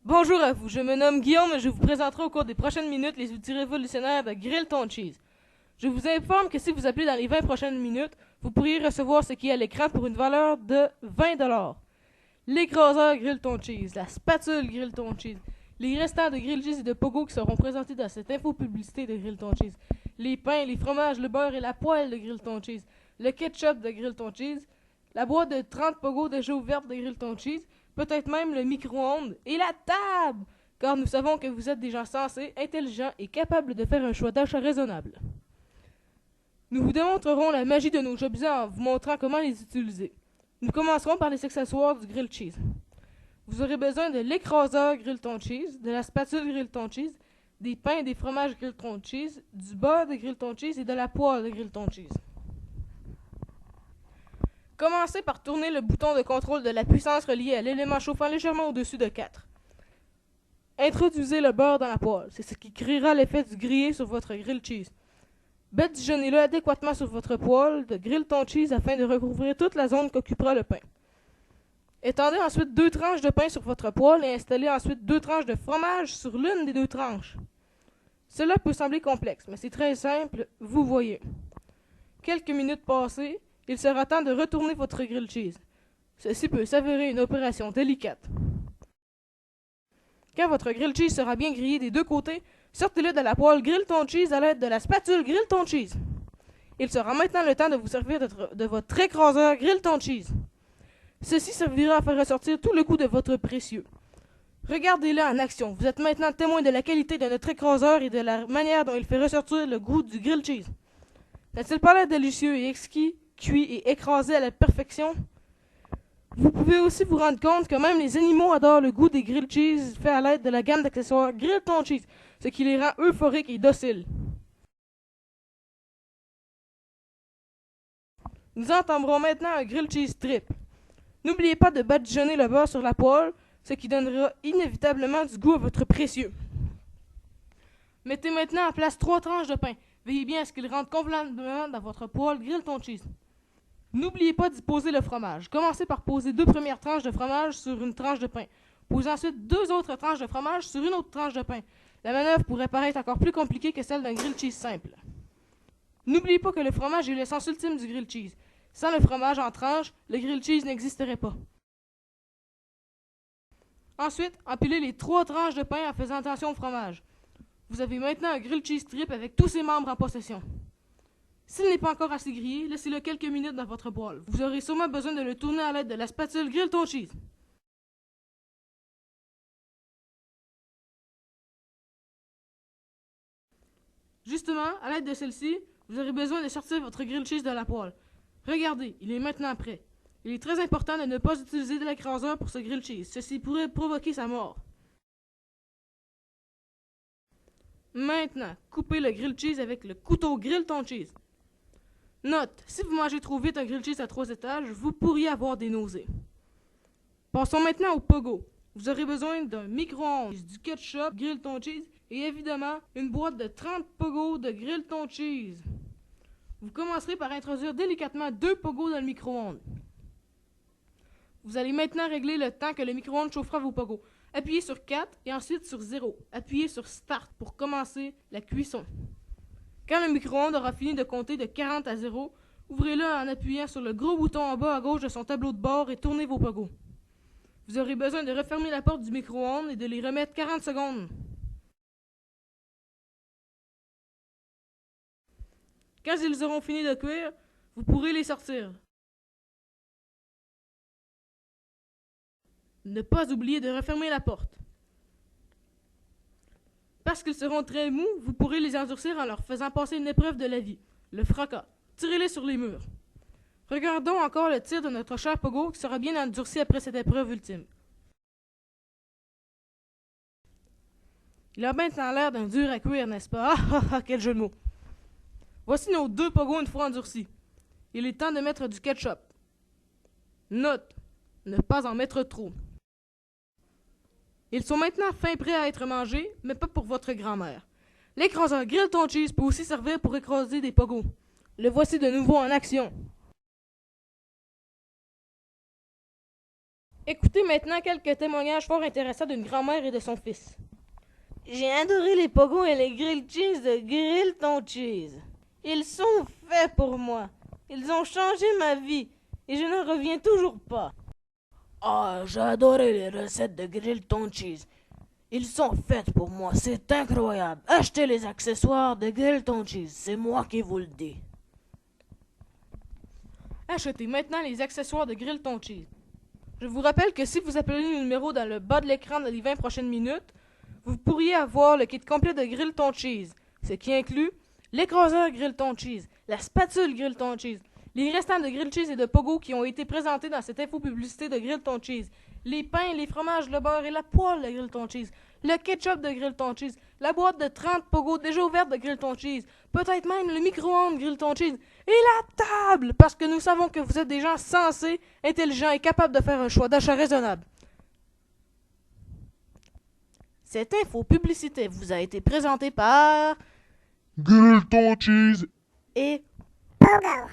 Bonjour à vous, je me nomme Guillaume et je vous présenterai au cours des prochaines minutes les outils révolutionnaires de Grill Ton Cheese. Je vous informe que si vous appelez dans les 20 prochaines minutes, vous pourriez recevoir ce qui est à l'écran pour une valeur de 20 $. L'écraseur Grill Ton Cheese, la spatule Grill Ton Cheese, les restants de Grill Cheese et de Pogo qui seront présentés dans cette info-publicité de Grill Ton Cheese, les pains, les fromages, le beurre et la poêle de Grill Ton Cheese, le ketchup de Grill Ton Cheese, la boîte de 30 Pogo déjà ouverte de Grill Ton Cheese, peut-être même le micro-ondes et la table, car nous savons que vous êtes des gens sensés, intelligents et capables de faire un choix d'achat raisonnable. Nous vous démontrerons la magie de nos objets en vous montrant comment les utiliser. Nous commencerons par les accessoires du Grill Cheese. Vous aurez besoin de l'écraseur Grill Ton Cheese, de la spatule Grill Ton Cheese, des pains et des fromages Grill Ton Cheese, du beurre de Grill Ton Cheese et de la poêle de Grill Ton Cheese. Commencez par tourner le bouton de contrôle de la puissance relié à l'élément chauffant légèrement au-dessus de 4. Introduisez le beurre dans la poêle, c'est ce qui créera l'effet du grillé sur votre Grill Cheese. Badigeonnez-le adéquatement sur votre poêle de Grill Ton Cheese afin de recouvrir toute la zone qu'occupera le pain. Étendez ensuite 2 tranches de pain sur votre poêle et installez ensuite 2 tranches de fromage sur l'une des 2 tranches. Cela peut sembler complexe, mais c'est très simple, vous voyez. Quelques minutes passées, il sera temps de retourner votre Grill Cheese. Ceci peut s'avérer une opération délicate. Quand votre Grill Cheese sera bien grillé des deux côtés, sortez-le de la poêle Grill Ton Cheese à l'aide de la spatule Grill Ton Cheese. Il sera maintenant le temps de vous servir de votre écraseur Grill Ton Cheese. Ceci servira à faire ressortir tout le goût de votre précieux. Regardez-le en action. Vous êtes maintenant témoin de la qualité de notre écraseur et de la manière dont il fait ressortir le goût du Grill Cheese. N'a-t-il pas l'air délicieux et exquis, cuit et écrasé à la perfection? Vous pouvez aussi vous rendre compte que même les animaux adorent le goût des Grill Cheese fait à l'aide de la gamme d'accessoires Grill Ton Cheese, ce qui les rend euphoriques et dociles. Nous entamerons maintenant un Grill Cheese Strip. N'oubliez pas de badigeonner le beurre sur la poêle, ce qui donnera inévitablement du goût à votre précieux. Mettez maintenant en place 3 tranches de pain. Veillez bien à ce qu'ils rentrent convenablement dans votre poêle Grill Ton Cheese. N'oubliez pas d'y poser le fromage. Commencez par poser 2 premières tranches de fromage sur une tranche de pain. Posez ensuite 2 autres tranches de fromage sur une autre tranche de pain. La manœuvre pourrait paraître encore plus compliquée que celle d'un Grill Cheese simple. N'oubliez pas que le fromage est l'essence ultime du Grill Cheese. Sans le fromage en tranches, le Grill Cheese n'existerait pas. Ensuite, empilez les 3 tranches de pain en faisant attention au fromage. Vous avez maintenant un Grill Cheese Strip avec tous ses membres en possession. S'il n'est pas encore assez grillé, laissez-le quelques minutes dans votre poêle. Vous aurez sûrement besoin de le tourner à l'aide de la spatule Grill Ton Cheese. Justement, à l'aide de celle-ci, vous aurez besoin de sortir votre Grill Cheese de la poêle. Regardez, il est maintenant prêt. Il est très important de ne pas utiliser de l'écraseur pour ce Grill Cheese. Ceci pourrait provoquer sa mort. Maintenant, coupez le Grill Cheese avec le couteau Grill Ton Cheese. Note, si vous mangez trop vite un Grill Cheese à 3 étages, vous pourriez avoir des nausées. Passons maintenant au pogo. Vous aurez besoin d'un micro-ondes, du ketchup Grill Ton Cheese et évidemment une boîte de 30 pogo de Grill Ton Cheese. Vous commencerez par introduire délicatement 2 pogos dans le micro-ondes. Vous allez maintenant régler le temps que le micro-ondes chauffera vos pogos. Appuyez sur 4 et ensuite sur 0. Appuyez sur Start pour commencer la cuisson. Quand le micro-ondes aura fini de compter de 40 à 0, ouvrez-le en appuyant sur le gros bouton en bas à gauche de son tableau de bord et tournez vos pogos. Vous aurez besoin de refermer la porte du micro-ondes et de les remettre 40 secondes. Quand ils auront fini de cuire, vous pourrez les sortir. Ne pas oublier de refermer la porte. Parce qu'ils seront très mous, vous pourrez les endurcir en leur faisant passer une épreuve de la vie, le fracas. Tirez-les sur les murs. Regardons encore le tir de notre cher Pogo qui sera bien endurci après cette épreuve ultime. Il a maintenant l'air d'un dur à cuire, n'est-ce pas? Quel jeu de mots! Voici nos 2 pogos une fois endurcis. Il est temps de mettre du ketchup. Note, ne pas en mettre trop. Ils sont maintenant fin prêts à être mangés, mais pas pour votre grand-mère. L'écraseur Grill Ton Cheese peut aussi servir pour écraser des pogos. Le voici de nouveau en action. Écoutez maintenant quelques témoignages fort intéressants d'une grand-mère et de son fils. J'ai adoré les pogos et les grilled cheese de Grill Ton Cheese. Ils sont faits pour moi. Ils ont changé ma vie et je ne reviens toujours pas. Ah, j'ai adoré les recettes de Grill Ton Cheese. Ils sont faits pour moi, c'est incroyable. Achetez les accessoires de Grill Ton Cheese, c'est moi qui vous le dis. Achetez maintenant les accessoires de Grill Ton Cheese. Je vous rappelle que si vous appelez le numéro dans le bas de l'écran dans les 20 prochaines minutes, vous pourriez avoir le kit complet de Grill Ton Cheese, ce qui inclut l'écraseur Grill Ton Cheese, la spatule Grill Ton Cheese, les restants de Grill Cheese et de Pogo qui ont été présentés dans cette info-publicité de Grill Ton Cheese, les pains, les fromages, le beurre et la poêle de Grill Ton Cheese, le ketchup de Grill Ton Cheese, la boîte de 30 Pogo déjà ouverte de Grill Ton Cheese, peut-être même le micro-ondes Grill Ton Cheese, et la table, parce que nous savons que vous êtes des gens sensés, intelligents et capables de faire un choix d'achat raisonnable. Cette info-publicité vous a été présentée par... Grill Ton Cheese et... Pogo.